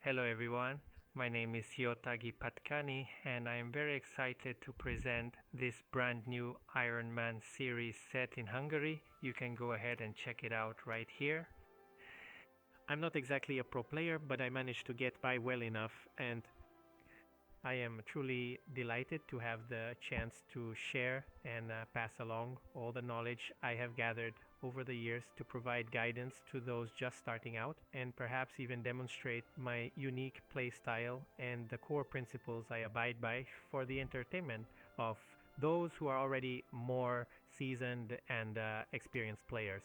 Hello everyone, my name is Yotagi Patkani and I am very excited to present this brand new Ironman series set in Hungary. You can go ahead and check it out right here. I'm not exactly a pro player, but I managed to get by well enough, and I am truly delighted to have the chance to share and pass along all the knowledge I have gathered over the years to provide guidance to those just starting out and perhaps even demonstrate my unique play style and the core principles I abide by for the entertainment of those who are already more seasoned and experienced players.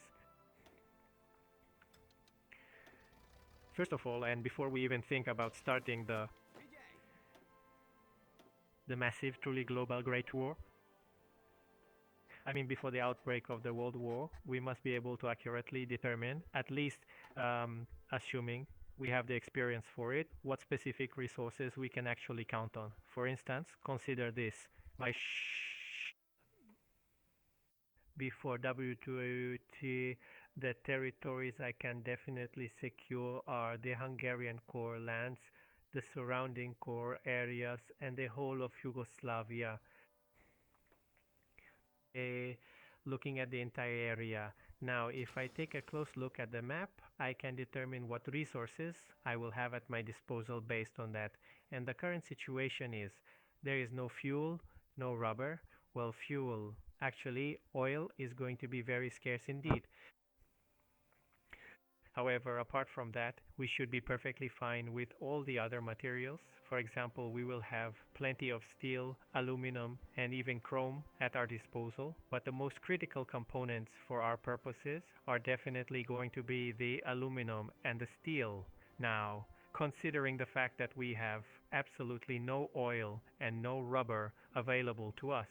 First of all, and before we even think about starting the massive, truly global Great War, before the outbreak of the World War, we must be able to accurately determine, at least assuming we have the experience for it, what specific resources we can actually count on. For instance, consider this. Before WTO, the territories I can definitely secure are the Hungarian core lands, the surrounding core areas, and the whole of Yugoslavia. Looking at the entire area. Now, if I take a close look at the map, I can determine what resources I will have at my disposal based on that. And the current situation is there is no fuel, no rubber. Well, fuel, actually, oil is going to be very scarce indeed. However, apart from that, we should be perfectly fine with all the other materials. For example, we will have plenty of steel, aluminum, and even chrome at our disposal. But the most critical components for our purposes are definitely going to be the aluminum and the steel. Now, considering the fact that we have absolutely no oil and no rubber available to us,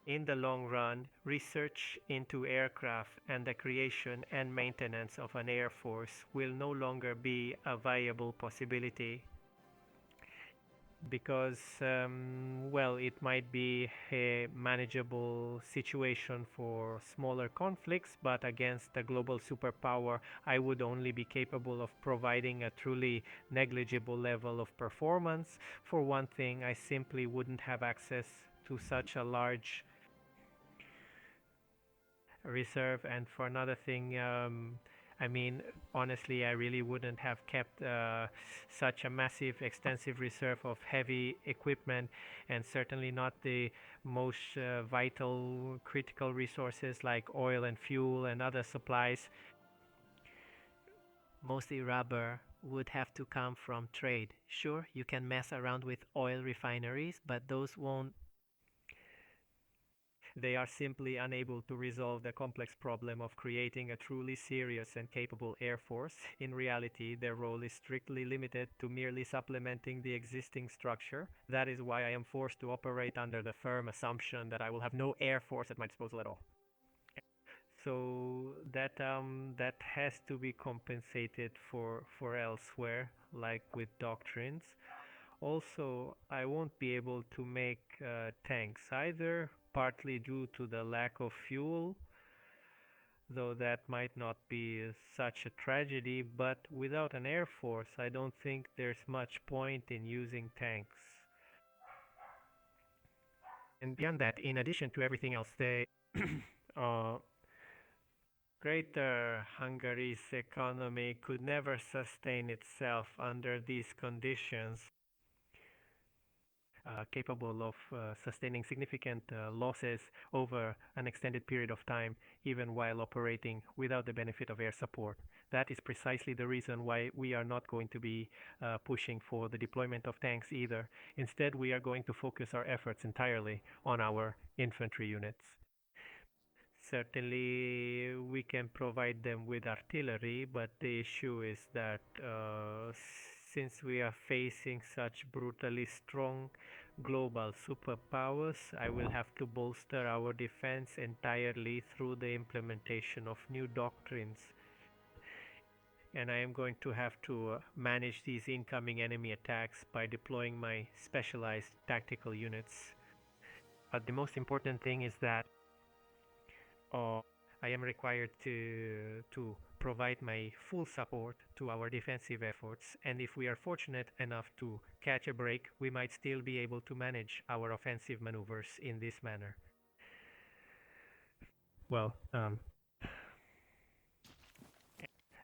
in the long run, research into aircraft and the creation and maintenance of an air force will no longer be a viable possibility because, it might be a manageable situation for smaller conflicts, but against a global superpower, I would only be capable of providing a truly negligible level of performance. For one thing, I simply wouldn't have access to such a large reserve, and for another thing, honestly, I really wouldn't have kept such a massive extensive reserve of heavy equipment, and certainly not the most vital critical resources like oil and fuel and other supplies. Mostly rubber would have to come from trade. Sure, you can mess around with oil refineries, but those won't they are simply unable to resolve the complex problem of creating a truly serious and capable air force. In reality, their role is strictly limited to merely supplementing the existing structure. That is why I am forced to operate under the firm assumption that I will have no air force at my disposal at all. So that has to be compensated for elsewhere, like with doctrines. Also, I won't be able to make tanks either, partly due to the lack of fuel, though that might not be such a tragedy, but without an air force, I don't think there's much point in using tanks. And beyond that, in addition to everything else, the uh, Greater Hungary's economy could never sustain itself under these conditions. Capable of sustaining significant losses over an extended period of time, even while operating without the benefit of air support. That is precisely the reason why we are not going to be pushing for the deployment of tanks either. Instead, we are going to focus our efforts entirely on our infantry units. Certainly, we can provide them with artillery, but the issue is that since we are facing such brutally strong global superpowers, I will have to bolster our defense entirely through the implementation of new doctrines. And I am going to have to manage these incoming enemy attacks by deploying my specialized tactical units. But the most important thing is that I am required to provide my full support to our defensive efforts, and if we are fortunate enough to catch a break, we might still be able to manage our offensive maneuvers in this manner. Well,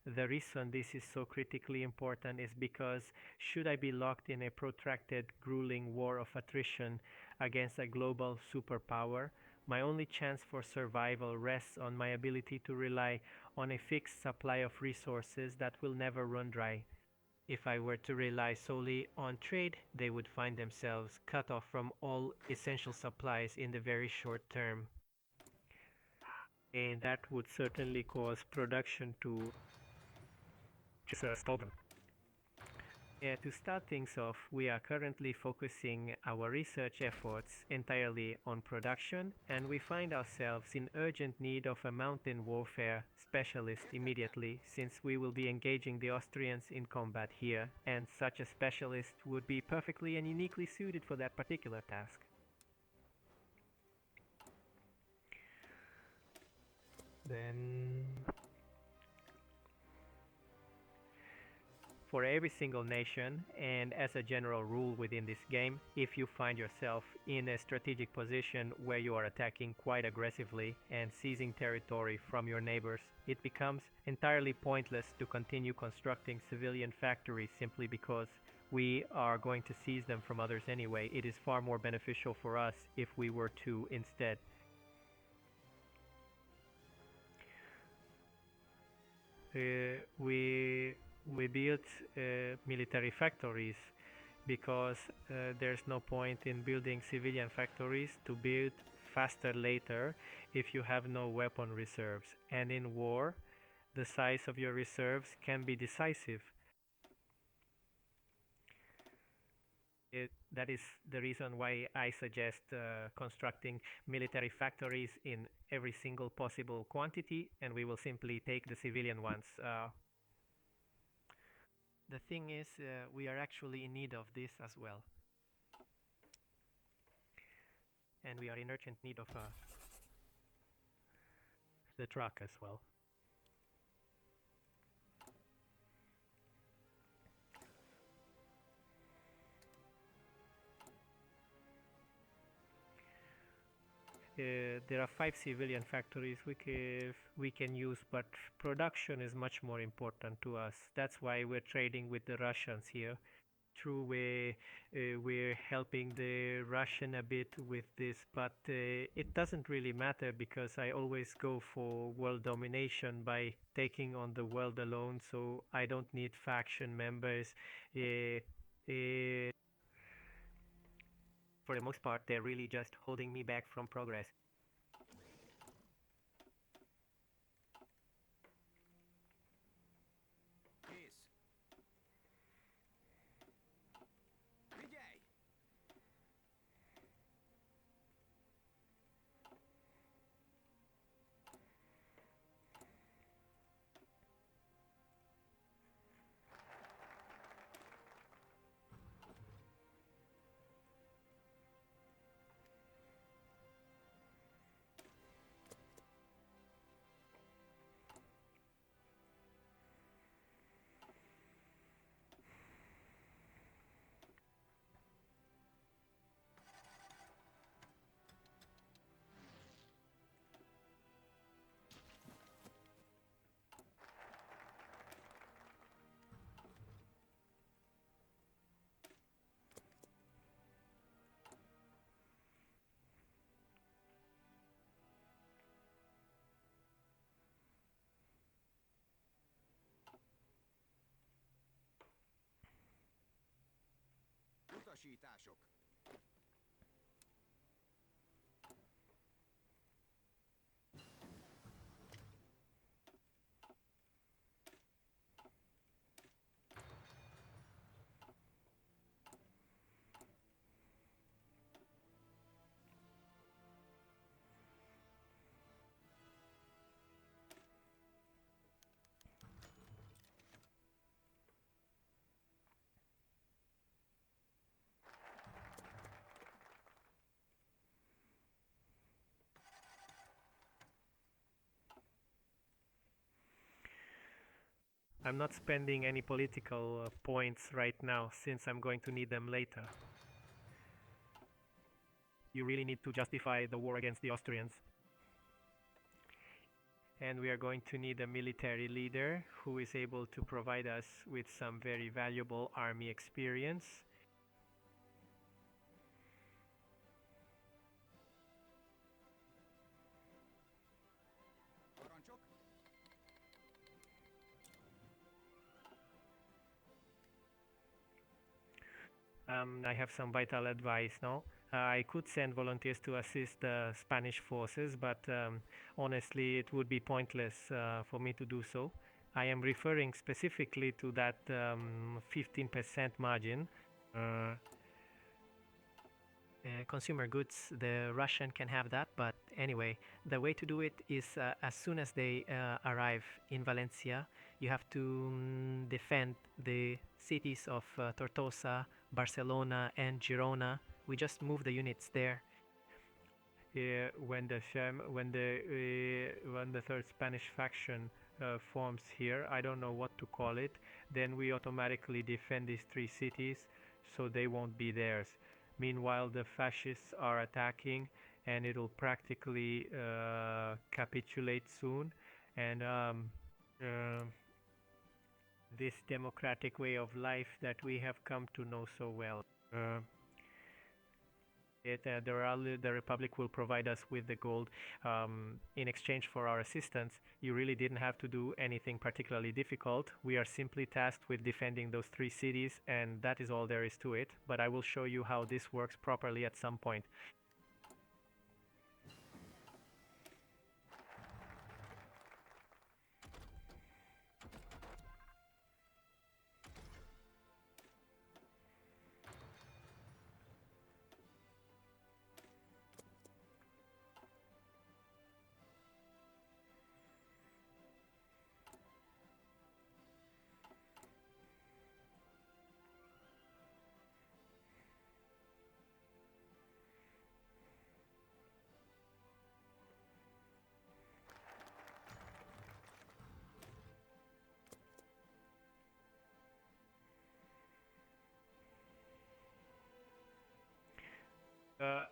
the reason this is so critically important is because should I be locked in a protracted, grueling war of attrition against a global superpower, my only chance for survival rests on my ability to rely on a fixed supply of resources that will never run dry. If I were to rely solely on trade, they would find themselves cut off from all essential supplies in the very short term. And that would certainly cause production to stall them. To start things off, we are currently focusing our research efforts entirely on production, and we find ourselves in urgent need of a mountain warfare specialist immediately, since we will be engaging the Austrians in combat here, and such a specialist would be perfectly and uniquely suited for that particular task. Then for every single nation, and as a general rule within this game, if you find yourself in a strategic position where you are attacking quite aggressively and seizing territory from your neighbors, it becomes entirely pointless to continue constructing civilian factories simply because we are going to seize them from others anyway. It is far more beneficial for us if we were to instead we built military factories because there's no point in building civilian factories to build faster later if you have no weapon reserves. And in war, the size of your reserves can be decisive. That is the reason why I suggest constructing military factories in every single possible quantity, and we will simply take the civilian ones. The thing is, we are actually in need of this as well. And we are in urgent need of the truck as well. There are 5 civilian factories we can use, but production is much more important to us. That's why we're trading with the Russians here. True, we're helping the Russian a bit with this, but it doesn't really matter because I always go for world domination by taking on the world alone, so I don't need faction members. For the most part, they're really just holding me back from progress. Utasítások. I'm not spending any political points right now since I'm going to need them later. You really need to justify the war against the Austrians. And we are going to need a military leader who is able to provide us with some very valuable army experience. I have some vital advice now. I could send volunteers to assist the Spanish forces, but honestly, it would be pointless for me to do so. I am referring specifically to that 15% margin. Consumer goods, the Russian can have that, but anyway, the way to do it is as soon as they arrive in Valencia, you have to defend the cities of Tortosa, Barcelona, and Girona. We just move the units there. When the third Spanish faction forms here, I don't know what to call it. Then we automatically defend these three cities, so they won't be theirs. Meanwhile, the fascists are attacking, and it'll practically capitulate soon. And this democratic way of life that we have come to know so well. The Republic will provide us with the gold in exchange for our assistance. You really didn't have to do anything particularly difficult. We are simply tasked with defending those three cities, and that is all there is to it. But I will show you how this works properly at some point.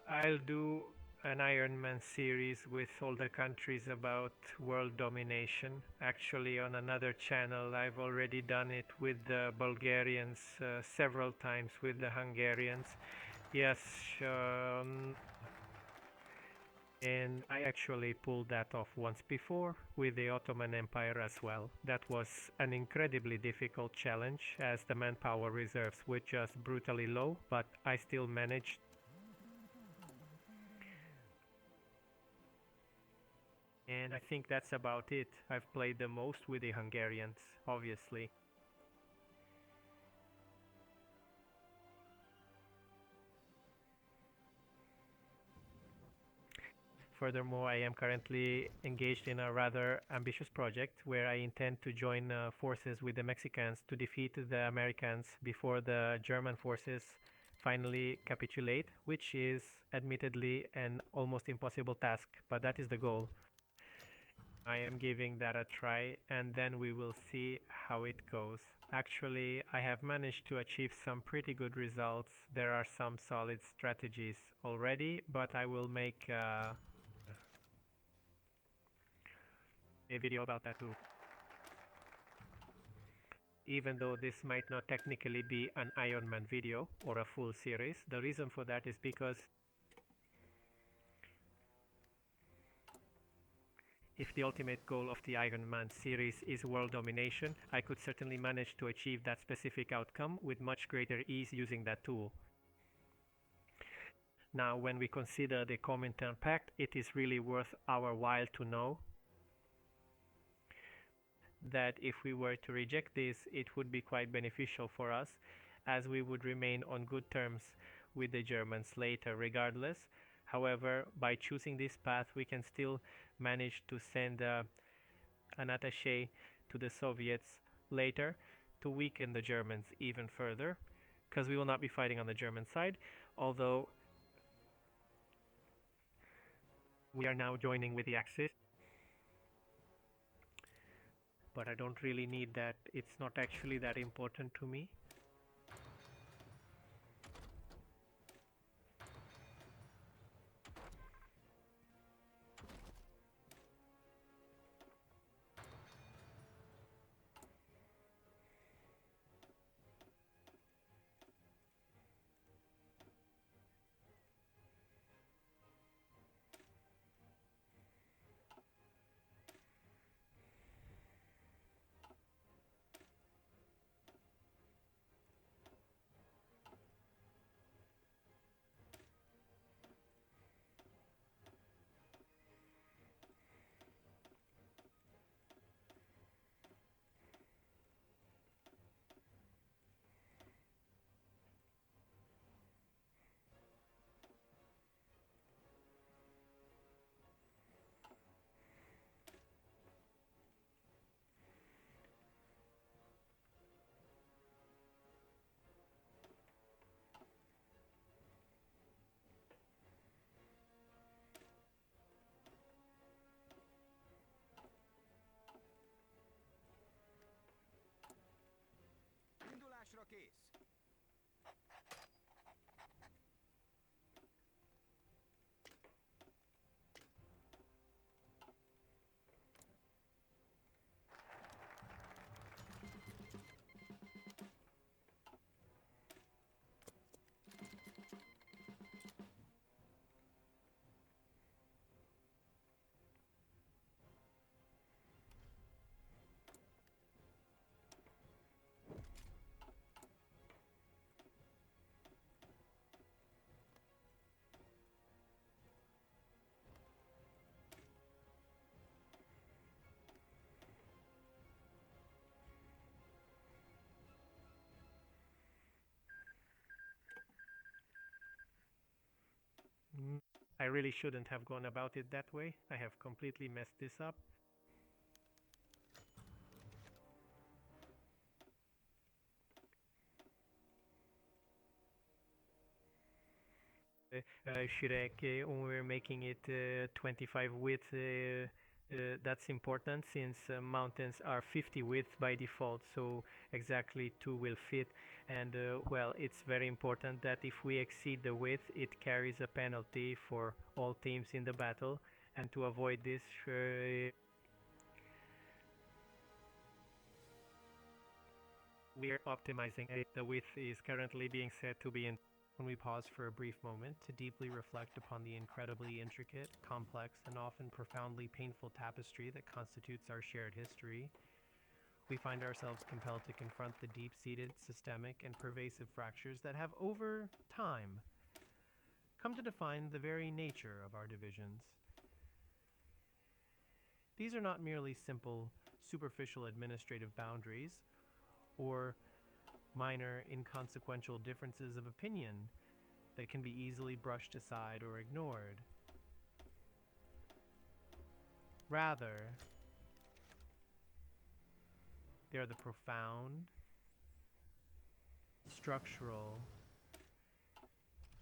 I'll do an Ironman series with all the countries about world domination. Actually, on another channel, I've already done it with the Bulgarians several times, with the Hungarians. Yes, and I actually pulled that off once before with the Ottoman Empire as well. That was an incredibly difficult challenge as the manpower reserves were just brutally low, but I still managed. And I think that's about it. I've played the most with the Hungarians, obviously. Furthermore, I am currently engaged in a rather ambitious project where I intend to join forces with the Mexicans to defeat the Americans before the German forces finally capitulate, which is admittedly an almost impossible task, but that is the goal. I am giving that a try, and then we will see how it goes. Actually, I have managed to achieve some pretty good results. There are some solid strategies already, but I will make a video about that too. Even though this might not technically be an Ironman video or a full series, the reason for that is because if the ultimate goal of the Ironman series is world domination, I could certainly manage to achieve that specific outcome with much greater ease using that tool. Now, when we consider the Comintern Pact, it is really worth our while to know that if we were to reject this, it would be quite beneficial for us, as we would remain on good terms with the Germans later regardless. However, by choosing this path, we can still manage to send an attaché to the Soviets later to weaken the Germans even further, because we will not be fighting on the German side, although we are now joining with the Axis. but I don't really need that. It's not actually that important to me. Indulásra kész! I really shouldn't have gone about it that way. I have completely messed this up. Shirek, when we're making it 25 width, that's important since mountains are 50 width by default, so exactly 2 will fit. And well, it's very important that if we exceed the width, it carries a penalty for all teams in the battle. And to avoid this, we're optimizing it. The width is currently being set to be in. When we pause for a brief moment to deeply reflect upon the incredibly intricate, complex, and often profoundly painful tapestry that constitutes our shared history, we find ourselves compelled to confront the deep-seated, systemic, and pervasive fractures that have, over time, come to define the very nature of our divisions. These are not merely simple, superficial administrative boundaries, or minor, inconsequential differences of opinion that can be easily brushed aside or ignored. Rather, they are the profound, structural,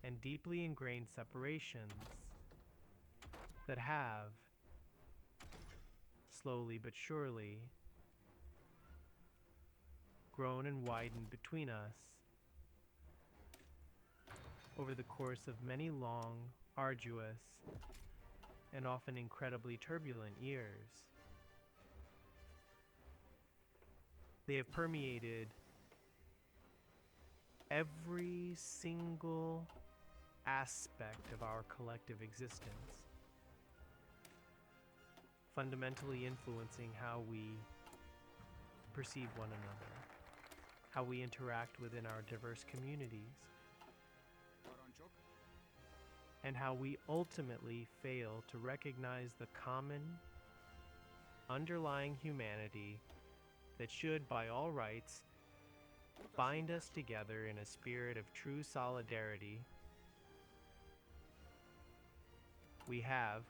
and deeply ingrained separations that have, slowly but surely, grown and widened between us over the course of many long, arduous, and often incredibly turbulent years. They have permeated every single aspect of our collective existence, fundamentally influencing how we perceive one another, how we interact within our diverse communities, and how we ultimately fail to recognize the common, underlying humanity that should, by all rights, bind us together in a spirit of true solidarity. We have,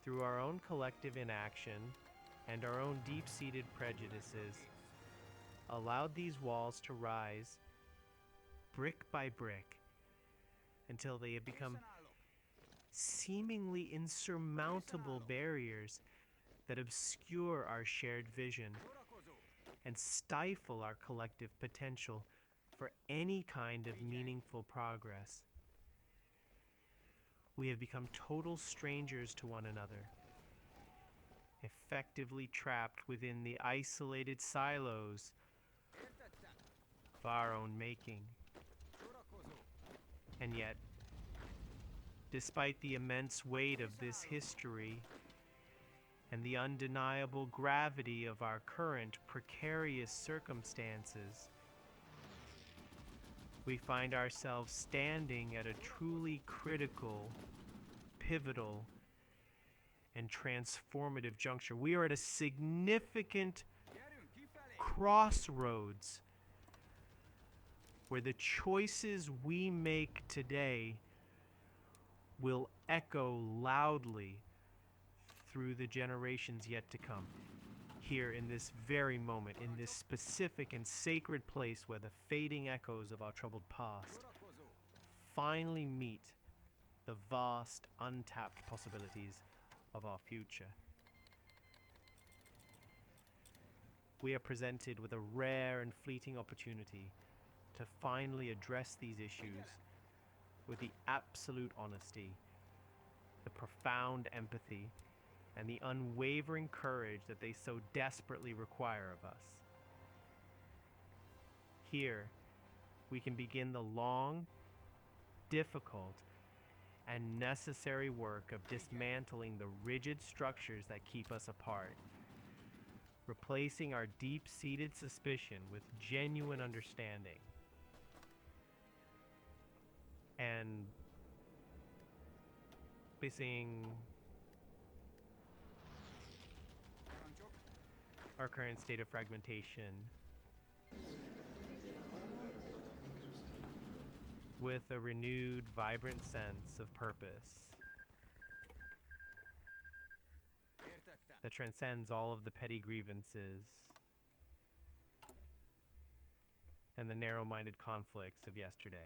through our own collective inaction and our own deep-seated prejudices, allowed these walls to rise brick by brick until they have become seemingly insurmountable barriers that obscure our shared vision and stifle our collective potential for any kind of meaningful progress. We have become total strangers to one another, effectively trapped within the isolated silos of our own making. And yet, despite the immense weight of this history and the undeniable gravity of our current precarious circumstances, we find ourselves standing at a truly critical, pivotal, and transformative juncture. We are at a significant crossroads where the choices we make today will echo loudly through the generations yet to come. Here in this very moment, in this specific and sacred place where the fading echoes of our troubled past finally meet the vast, untapped possibilities of our future. We are presented with a rare and fleeting opportunity to finally address these issues with the absolute honesty, the profound empathy, and the unwavering courage that they so desperately require of us. Here, we can begin the long, difficult, and necessary work of dismantling the rigid structures that keep us apart, replacing our deep-seated suspicion with genuine understanding, and facing our current state of fragmentation with a renewed, vibrant sense of purpose that transcends all of the petty grievances and the narrow-minded conflicts of yesterday.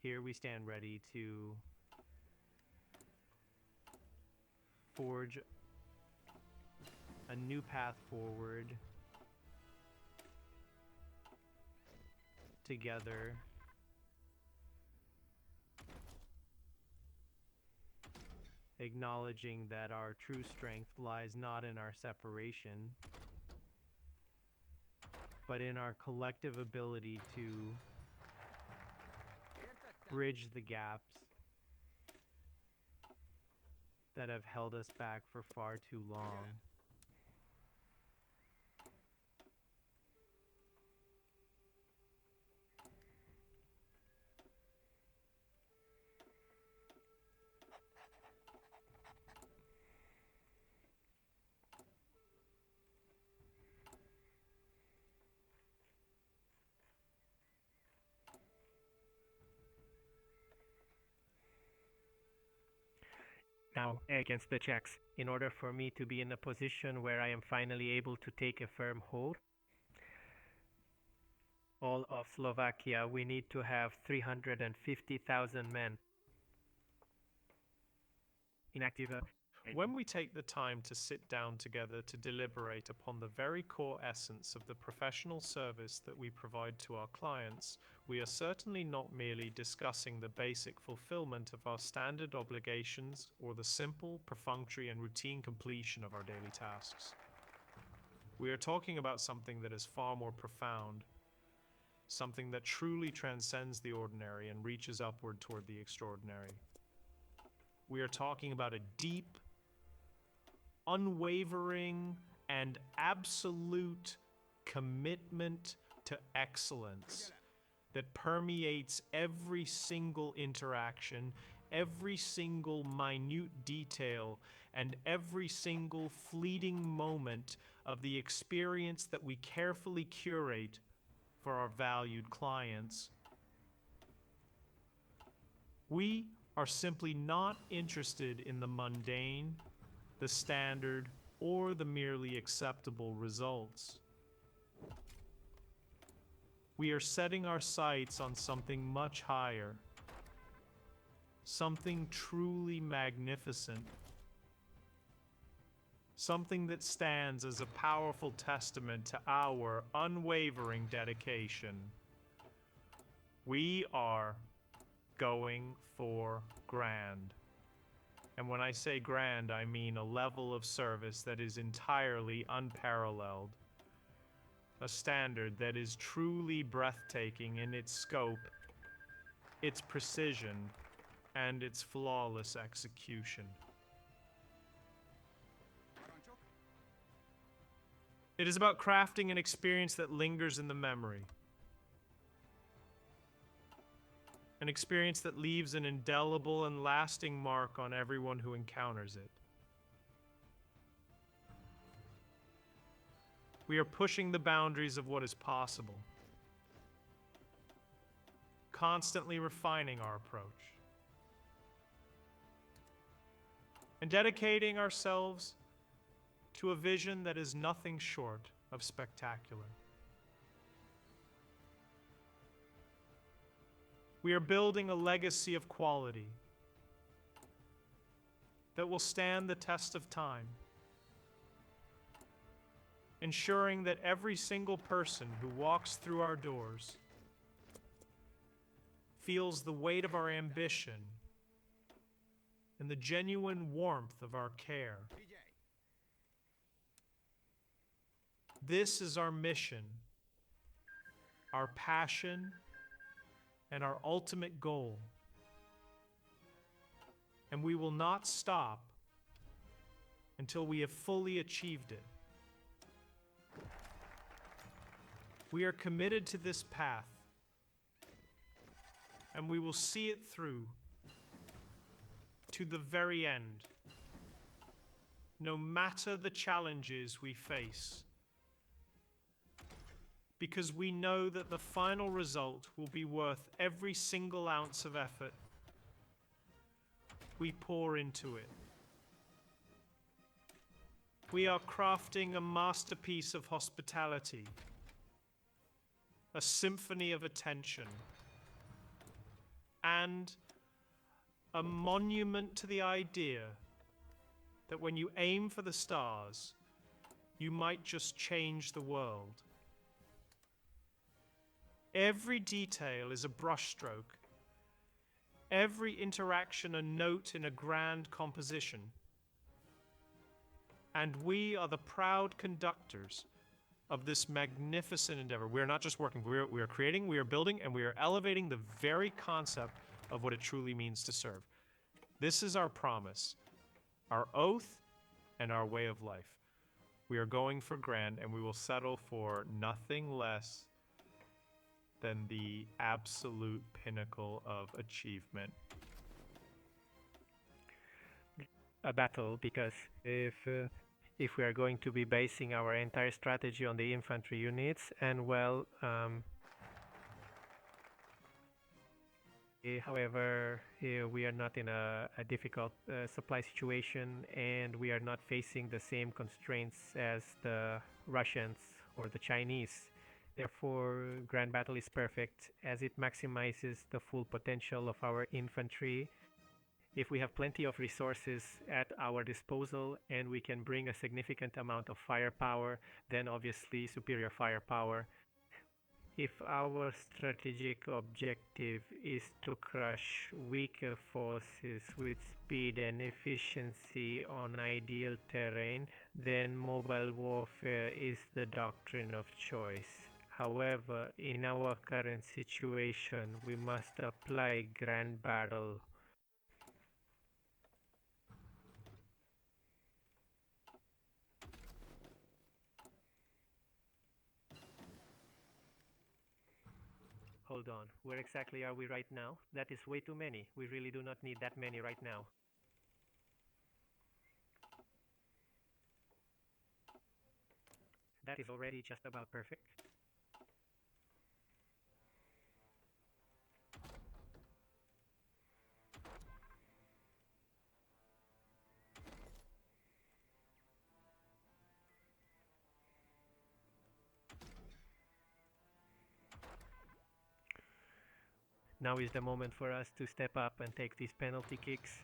Here we stand ready to forge a new path forward together, acknowledging that our true strength lies not in our separation, but in our collective ability to bridge the gaps that have held us back for far too long. Now, against the Czechs, in order for me to be in a position where I am finally able to take a firm hold, all of Slovakia, we need to have 350,000 men in active. When we take the time to sit down together to deliberate upon the very core essence of the professional service that we provide to our clients, we are certainly not merely discussing the basic fulfillment of our standard obligations or the simple, perfunctory, and routine completion of our daily tasks. We are talking about something that is far more profound, something that truly transcends the ordinary and reaches upward toward the extraordinary. We are talking about a deep, unwavering, and absolute commitment to excellence that permeates every single interaction, every single minute detail, and every single fleeting moment of the experience that we carefully curate for our valued clients. We are simply not interested in the mundane, the standard, or the merely acceptable results. We are setting our sights on something much higher, something truly magnificent, something that stands as a powerful testament to our unwavering dedication. We are going for grand. And when I say grand, I mean a level of service that is entirely unparalleled, a standard that is truly breathtaking in its scope, its precision, and its flawless execution. Parancsok? It is about crafting an experience that lingers in the memory, an experience that leaves an indelible and lasting mark on everyone who encounters it. We are pushing the boundaries of what is possible, constantly refining our approach, and dedicating ourselves to a vision that is nothing short of spectacular. We are building a legacy of quality that will stand the test of time, ensuring that every single person who walks through our doors feels the weight of our ambition and the genuine warmth of our care. Figyelj! This is our mission, our passion, and our ultimate goal. And we will not stop until we have fully achieved it. We are committed to this path, and we will see it through to the very end, no matter the challenges we face, because we know that the final result will be worth every single ounce of effort we pour into it. We are crafting a masterpiece of hospitality, a symphony of attention, and a monument to the idea that when you aim for the stars, you might just change the world. Every detail is a brushstroke, every interaction a note in a grand composition. And we are the proud conductors of this magnificent endeavor. We are not just working, we are creating, we are building, and we are elevating the very concept of what it truly means to serve. This is our promise, our oath, and our way of life. We are going for grand, and we will settle for nothing less than the absolute pinnacle of achievement. A battle, because if we are going to be basing our entire strategy on the infantry units, and well, however, we are not in a difficult supply situation, and we are not facing the same constraints as the Russians or the Chinese. Therefore, Grand Battle is perfect as it maximizes the full potential of our infantry. If we have plenty of resources at our disposal and we can bring a significant amount of firepower, then obviously superior firepower. If our strategic objective is to crush weaker forces with speed and efficiency on ideal terrain, then mobile warfare is the doctrine of choice. However, in our current situation, we must apply Grand Battle. Hold on, where exactly are we right now? That is way too many. We really do not need that many right now. That is already just about perfect. Now is the moment for us to step up and take these penalty kicks.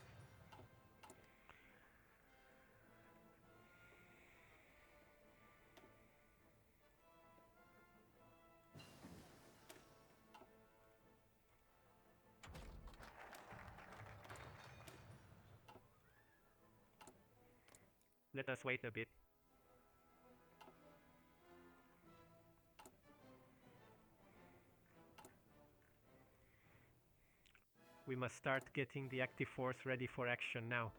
Let us wait a bit. We must start getting the active force ready for action now.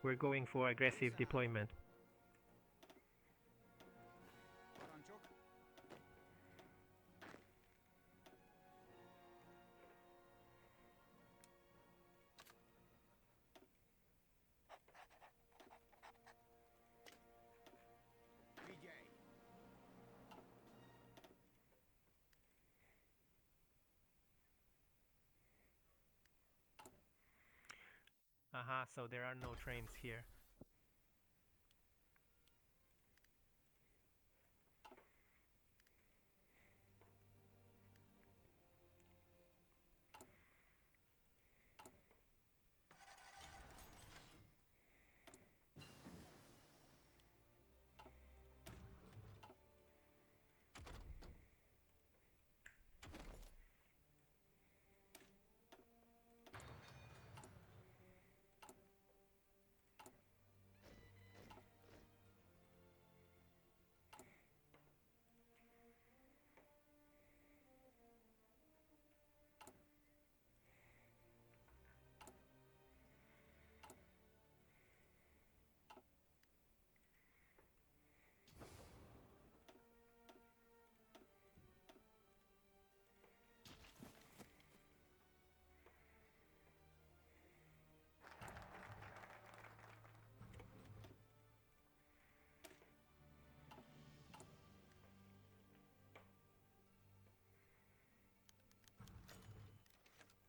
We're going for aggressive deployment. Parancsok. Figyelj! Aha, so there are no trains here.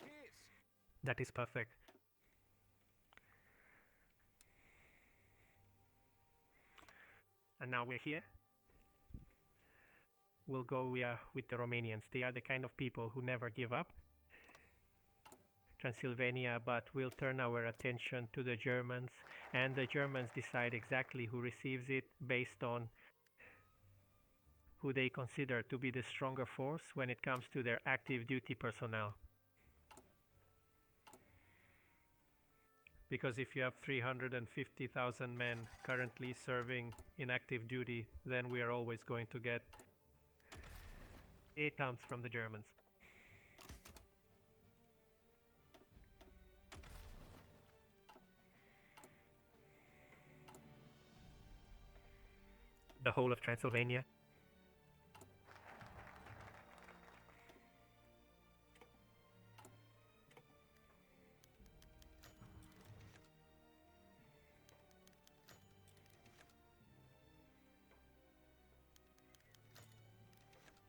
Kész! That is perfect. And now we're here. We'll go with the Romanians. They are the kind of people who never give up. Transylvania, but we'll turn our attention to the Germans, and the Germans decide exactly who receives it based on who they consider to be the stronger force when it comes to their active duty personnel. Because if you have 350,000 men currently serving in active duty, then we are always going to get 8 counts from the Germans. The whole of Transylvania.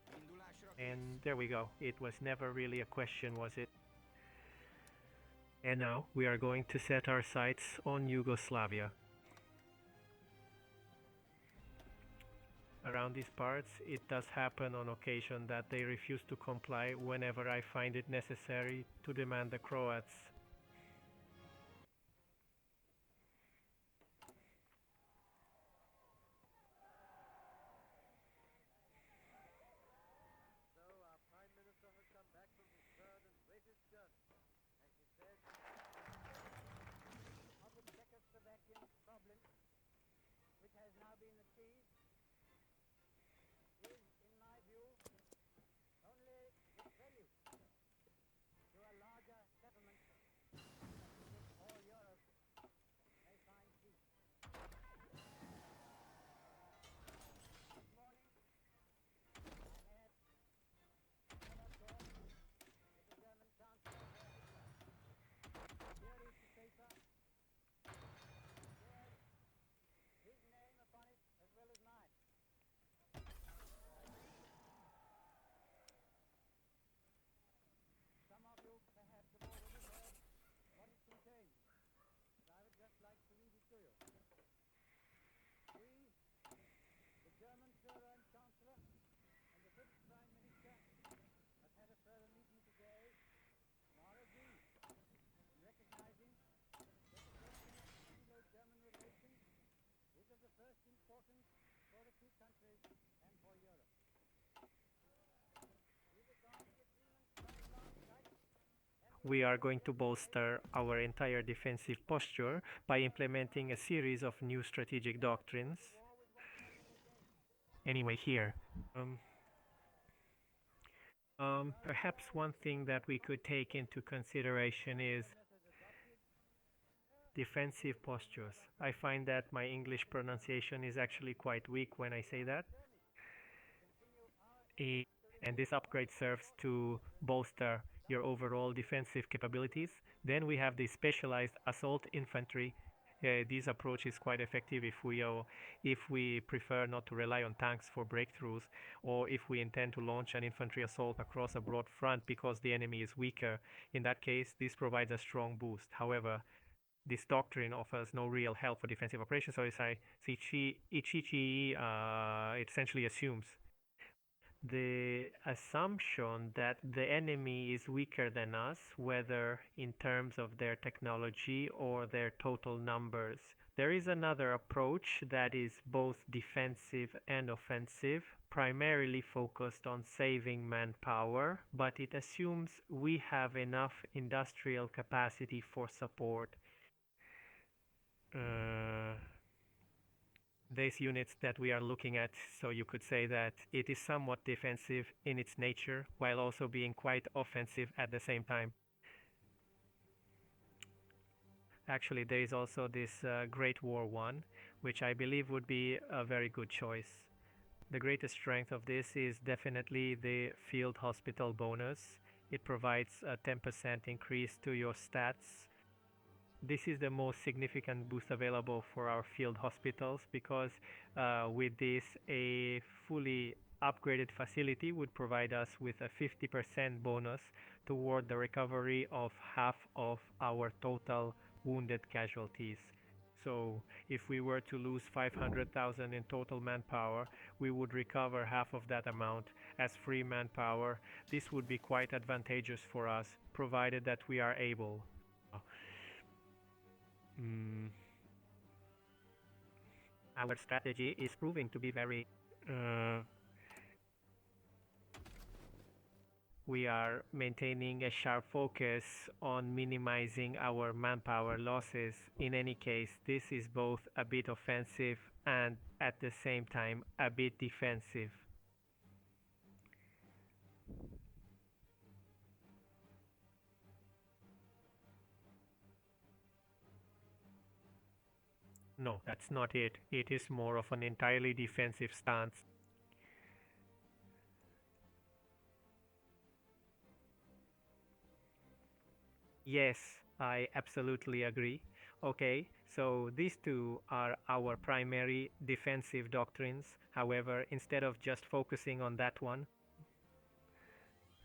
Indulásra And kész! there we go. It was never really a question, was it? And now we are going to set our sights on Yugoslavia. Around these parts, it does happen on occasion that they refuse to comply whenever I find it necessary to demand the Croats. So our Prime Minister has come back from his third and greatest journey, and he said, of the Czechoslovakian problem, which has now been achieved, is, in my view, only the prelude to a larger settlement we are going to bolster our entire defensive posture by implementing a series of new strategic doctrines. Anyway, here. Perhaps one thing that we could take into consideration is defensive postures. I find that my English pronunciation is actually quite weak when I say that. And this upgrade serves to bolster your overall defensive capabilities. Then we have the specialized assault infantry. This approach is quite effective if we prefer not to rely on tanks for breakthroughs, or if we intend to launch an infantry assault across a broad front because the enemy is weaker. In that case, this provides a strong boost. However, this doctrine offers no real help for defensive operations, so it essentially assumes the assumption that the enemy is weaker than us, whether in terms of their technology or their total numbers. There is another approach that is both defensive and offensive, primarily focused on saving manpower, but it assumes we have enough industrial capacity for support. These units that we are looking at, so you could say that it is somewhat defensive in its nature while also being quite offensive at the same time. Actually, there is also this Great War I, which I believe would be a very good choice. The greatest strength of this is definitely the field hospital bonus. It provides a 10% increase to your stats. This is the most significant boost available for our field hospitals because with this, a fully upgraded facility would provide us with a 50% bonus toward the recovery of half of our total wounded casualties. So if we were to lose 500,000 in total manpower, we would recover half of that amount as free manpower. This would be quite advantageous for us, provided that we are able. Our strategy is proving to be very we are maintaining a sharp focus on minimizing our manpower losses. In any case, this is both a bit offensive and at the same time a bit defensive. No, that's not it. It is more of an entirely defensive stance. Yes, I absolutely agree. Okay, so these two are our primary defensive doctrines. However, instead of just focusing on that one,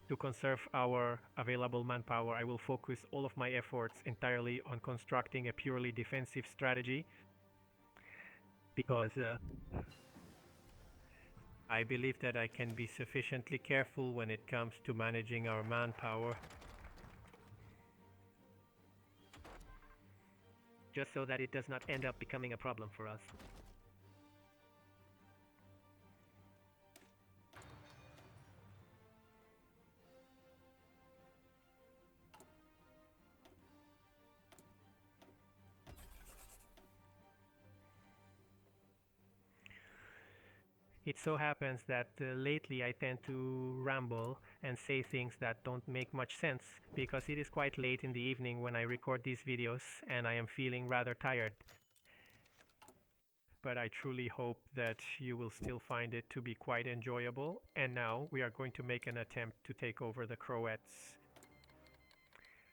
to conserve our available manpower, I will focus all of my efforts entirely on constructing a purely defensive strategy because I believe that I can be sufficiently careful when it comes to managing our manpower, just so that it does not end up becoming a problem for us. It so happens that lately I tend to ramble and say things that don't make much sense because it is quite late in the evening when I record these videos and I am feeling rather tired. But I truly hope that you will still find it to be quite enjoyable. And now we are going to make an attempt to take over the Croats.